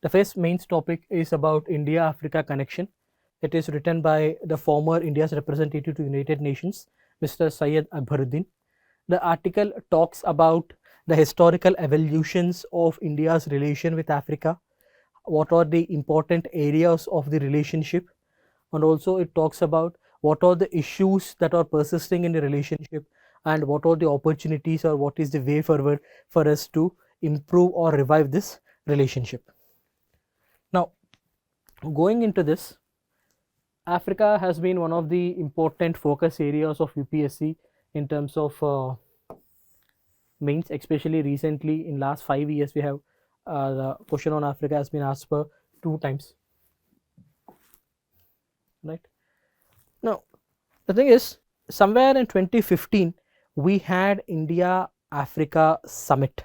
The first main topic is about India-Africa connection. It is written by the former India's representative to United Nations, Mr. Syed Akbaruddin. The article talks about the historical evolutions of India's relation with Africa, what are the important areas of the relationship, and also it talks about what are the issues that are persisting in the relationship and what are the opportunities or what is the way forward for us to improve or revive this relationship. Now, going into this, Africa has been one of the important focus areas of UPSC in terms of mains, especially recently in last 5 years we have the question on Africa has been asked for 2 times, right? Now, the thing is, somewhere in 2015 we had India Africa Summit.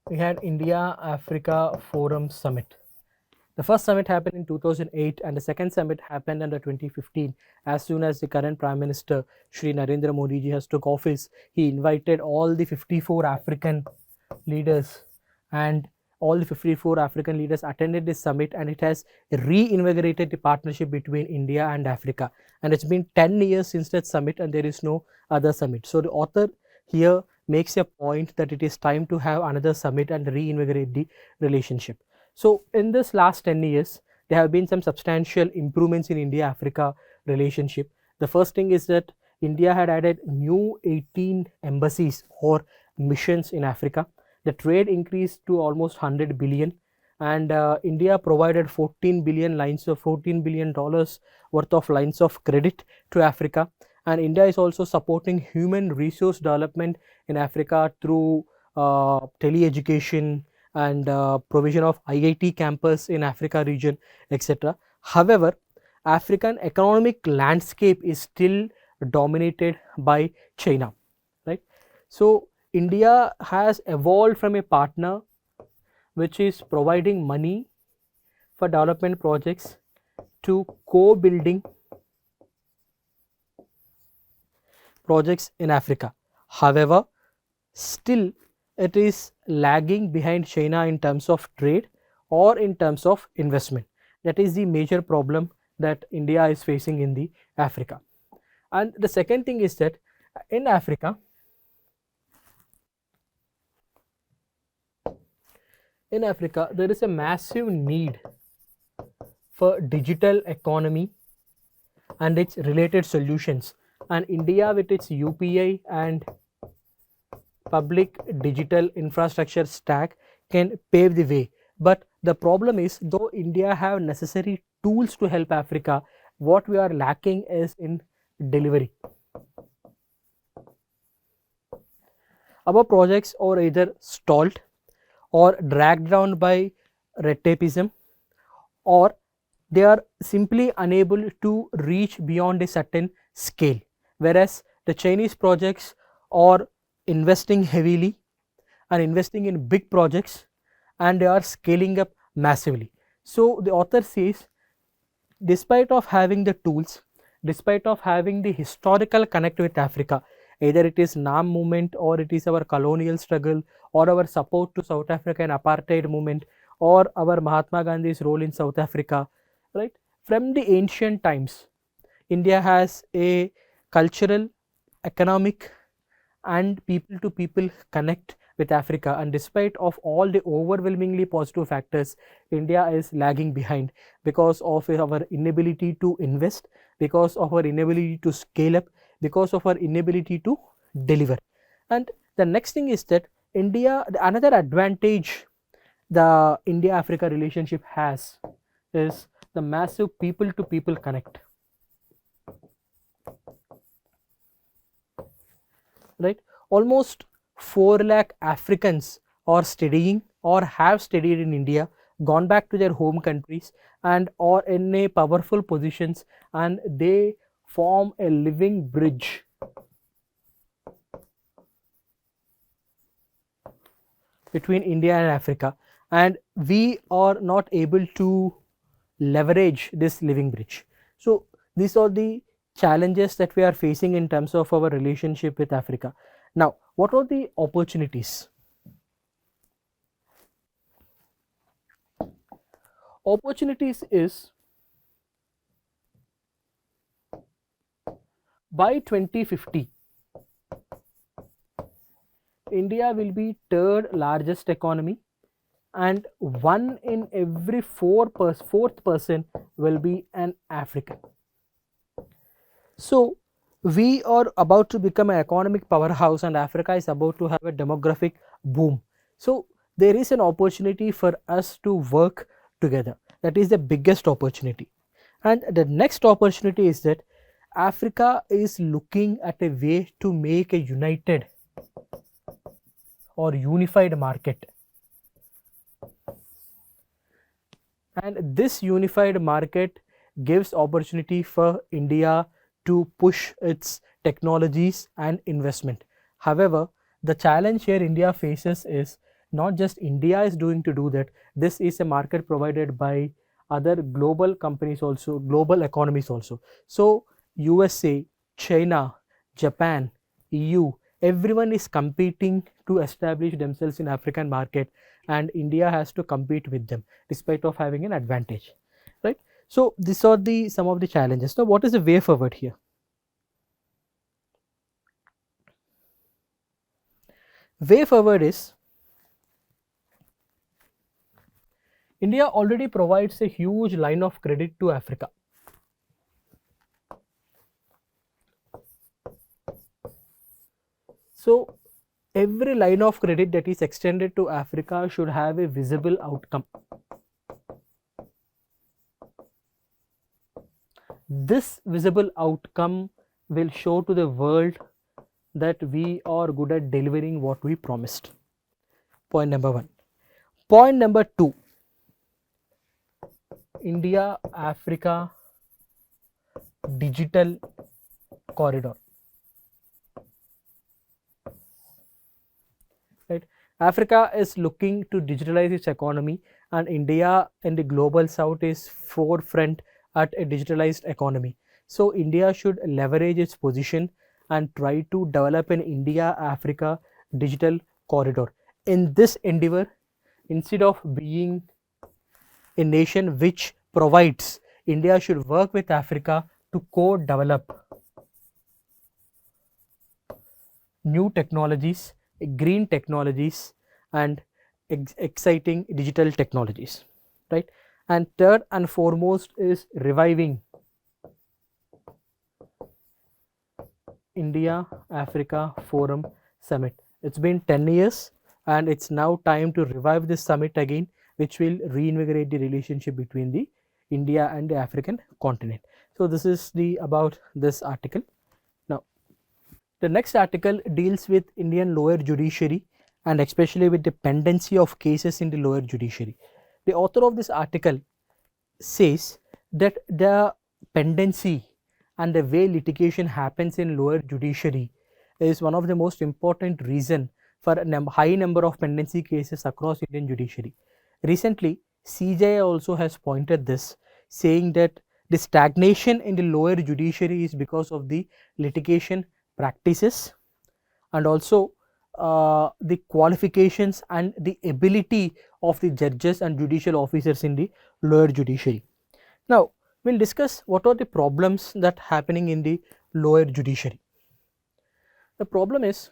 We had India Africa Forum Summit. The first summit happened in 2008 and the second summit happened under 2015. As soon as the current Prime Minister Shri Narendra Modi ji has took office, he invited all the 54 African leaders, and all the 54 African leaders attended this summit, and it has reinvigorated the partnership between India and Africa. And it's been 10 years since that summit and there is no other summit. So the author here makes a point that it is time to have another summit and reinvigorate the relationship. So in this last 10 years, there have been some substantial improvements in India-Africa relationship. The first thing is that India had added new 18 embassies or missions in Africa. The trade increased to almost 100 billion, and India provided 14 billion lines of $14 billion worth of lines of credit to Africa. And India is also supporting human resource development in Africa through tele-education and provision of IIT campus in Africa region, etc. However, African economic landscape is still dominated by China, right? So India has evolved from a partner which is providing money for development projects to co-building projects in Africa. However, still it is lagging behind China in terms of trade or in terms of investment. That is the major problem that India is facing in the Africa. And the second thing is that in Africa, there is a massive need for digital economy and its related solutions, and India with its UPI and public digital infrastructure stack can pave the way. But the problem is, though India have necessary tools to help Africa, what we are lacking is in delivery. Our projects are either stalled or dragged down by red tapeism, or they are simply unable to reach beyond a certain scale, whereas the Chinese projects are investing heavily and investing in big projects, and they are scaling up massively. So the author says, despite of having the tools, despite of having the historical connect with Africa, either it is NAM movement or it is our colonial struggle or our support to South African apartheid movement or our Mahatma Gandhi's role in South Africa, right? From the ancient times, India has a cultural, economic and people to people connect with Africa, and despite of all the overwhelmingly positive factors, India is lagging behind because of our inability to invest, because of our inability to scale up, because of our inability to deliver. And the next thing is that another advantage the India-Africa relationship has is the massive people to people connect, right? Almost 4 lakh Africans are studying or have studied in India, gone back to their home countries and are in a powerful positions, and they form a living bridge between India and Africa, and we are not able to leverage this living bridge. So these are the challenges that we are facing in terms of our relationship with Africa. Now, what are the opportunities? Opportunities is by 2050, India will be third largest economy, and one in every fourth person will be an African. So we are about to become an economic powerhouse, and Africa is about to have a demographic boom. So there is an opportunity for us to work together. That is the biggest opportunity. And the next opportunity is that Africa is looking at a way to make a united or unified market. And this unified market gives opportunity for India to push its technologies and investment. However, the challenge here India faces is not just India is doing to do that. This is a market provided by other global companies also, global economies also. So USA, China, Japan, EU, everyone is competing to establish themselves in African market, and India has to compete with them despite of having an advantage, right? So these are the some of the challenges. Now, what is the way forward here? Way forward is India already provides a huge line of credit to Africa. So every line of credit that is extended to Africa should have a visible outcome. This visible outcome will show to the world that we are good at delivering what we promised. Point number one. Point number two, India Africa digital corridor. Right? Africa is looking to digitalize its economy, and India in the global south is forefront at a digitalized economy. So India should leverage its position and try to develop an India Africa digital corridor. In this endeavor, instead of being a nation which provides, India should work with Africa to co-develop new technologies, green technologies, and exciting digital technologies, right? And third and foremost is reviving India Africa Forum Summit. It's been 10 years, and it's now time to revive this summit again, which will reinvigorate the relationship between the India and the African continent. So this is the about this article. Now, the next article deals with Indian lower judiciary, and especially with the pendency of cases in the lower judiciary. The author of this article says that the pendency and the way litigation happens in lower judiciary is one of the most important reason for a high number of pendency cases across Indian judiciary. Recently, CJI also has pointed this, saying that the stagnation in the lower judiciary is because of the litigation practices, and also the qualifications and the ability of the judges and judicial officers in the lower judiciary. Now, we'll discuss what are the problems that happening in the lower judiciary. The problem is,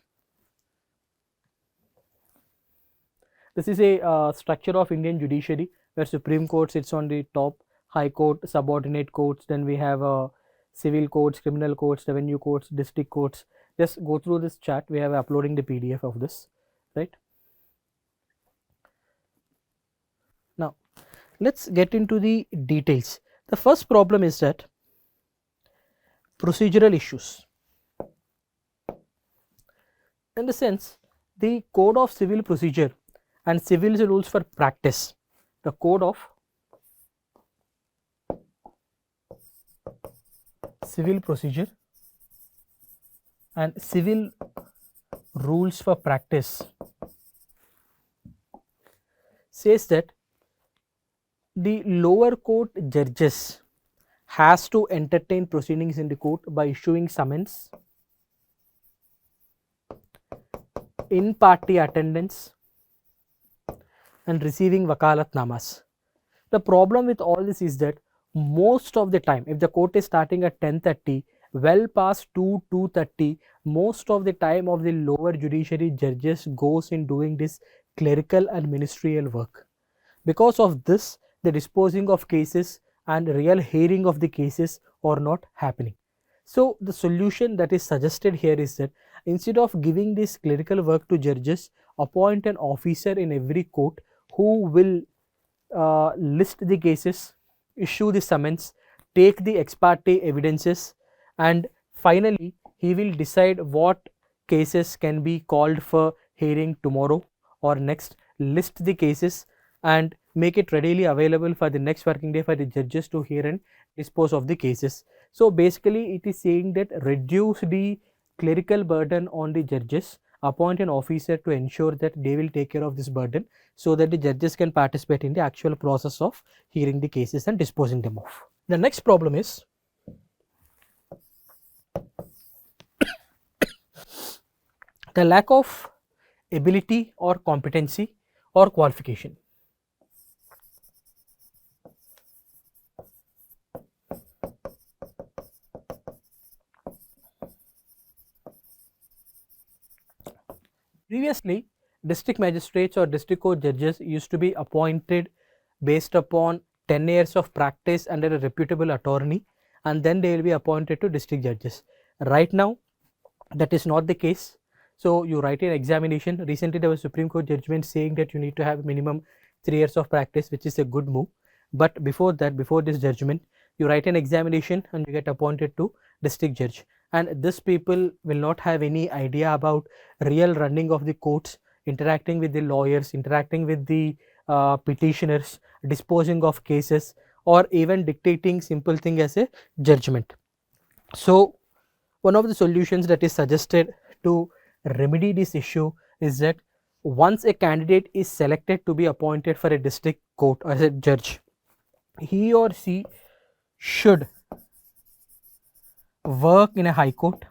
this is a structure of Indian judiciary where Supreme Court sits on the top, High Court, subordinate courts, then we have civil courts, criminal courts, revenue courts, district courts. Just go through this chart. We have uploading the PDF of this, right? Now, let's get into the details. The first problem is that procedural issues. In the sense, the Code of Civil Procedure and Civil Rules for Practice, the Code of Civil Procedure and Civil Rules for Practice says that the lower court judges has to entertain proceedings in the court by issuing summons, in party attendance, and receiving wakalatnamas. The problem with all this is that most of the time, if the court is starting at 10:30, well past 2:30, most of the time of the lower judiciary judges goes in doing this clerical and ministerial work. Because of this, the disposing of cases and real hearing of the cases are not happening. So the solution that is suggested here is that instead of giving this clerical work to judges, appoint an officer in every court who will list the cases, issue the summons, take the ex parte evidences, and finally he will decide what cases can be called for hearing tomorrow or next, list the cases and make it readily available for the next working day for the judges to hear and dispose of the cases. So basically it is saying that reduce the clerical burden on the judges, appoint an officer to ensure that they will take care of this burden so that the judges can participate in the actual process of hearing the cases and disposing them off. The next problem is the lack of ability or competency or qualification. Previously, district magistrates or district court judges used to be appointed based upon 10 years of practice under a reputable attorney, and then they will be appointed to district judges. Right now, that is not the case. So you write an examination. Recently, there was a Supreme Court judgment saying that you need to have minimum 3 years of practice, which is a good move. But before that, before this judgment, you write an examination and you get appointed to district judge. And these people will not have any idea about real running of the courts, interacting with the lawyers, interacting with the petitioners, disposing of cases, or even dictating simple thing as a judgment. So one of the solutions that is suggested to remedy this issue is that once a candidate is selected to be appointed for a district court as a judge, he or she should work in a high court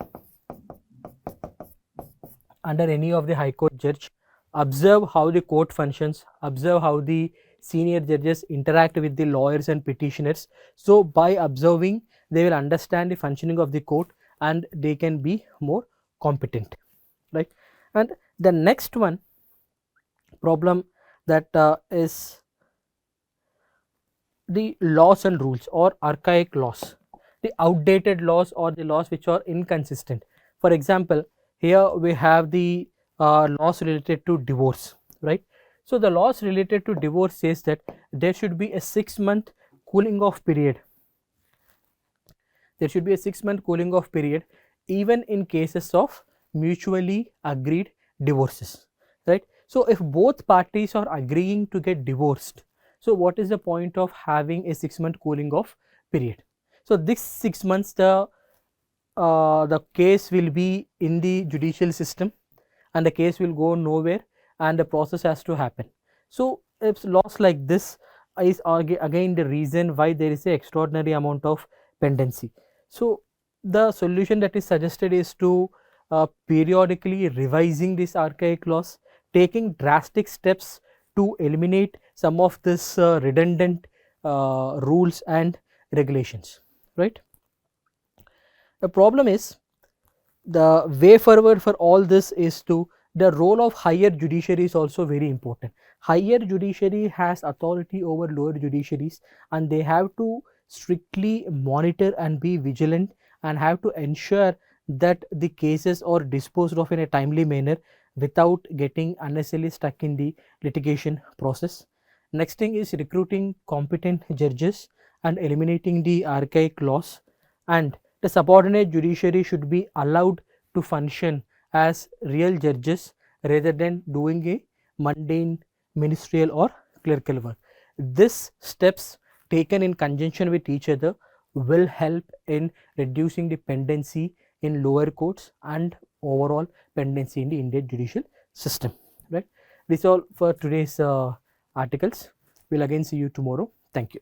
under any of the high court judge, observe how the court functions, observe how the senior judges interact with the lawyers and petitioners. So by observing, they will understand the functioning of the court and they can be more competent, right? And the next one problem that is the laws and rules or archaic laws, the outdated laws or the laws which are inconsistent. For example, here we have the laws related to divorce, right? So the laws related to divorce says that there should be a 6-month cooling off period. There should be a 6-month cooling off period even in cases of mutually agreed divorces, right? So if both parties are agreeing to get divorced, so what is the point of having a 6-month cooling off period? So this 6 months the case will be in the judicial system and the case will go nowhere and the process has to happen. So if laws like this is again the reason why there is an extraordinary amount of pendency. So the solution that is suggested is to periodically revising these archaic laws, taking drastic steps to eliminate some of this redundant rules and regulations, right? The problem is the way forward for all this is to the role of higher judiciary is also very important. Higher judiciary has authority over lower judiciaries and they have to strictly monitor and be vigilant and have to ensure that the cases are disposed of in a timely manner without getting unnecessarily stuck in the litigation process. Next thing is recruiting competent judges and eliminating the archaic laws, and the subordinate judiciary should be allowed to function as real judges rather than doing a mundane ministerial or clerical work. These steps taken in conjunction with each other will help in reducing dependency in lower courts and overall pendency in the Indian judicial system, right? This is all for today's articles. We'll again see you tomorrow. Thank you.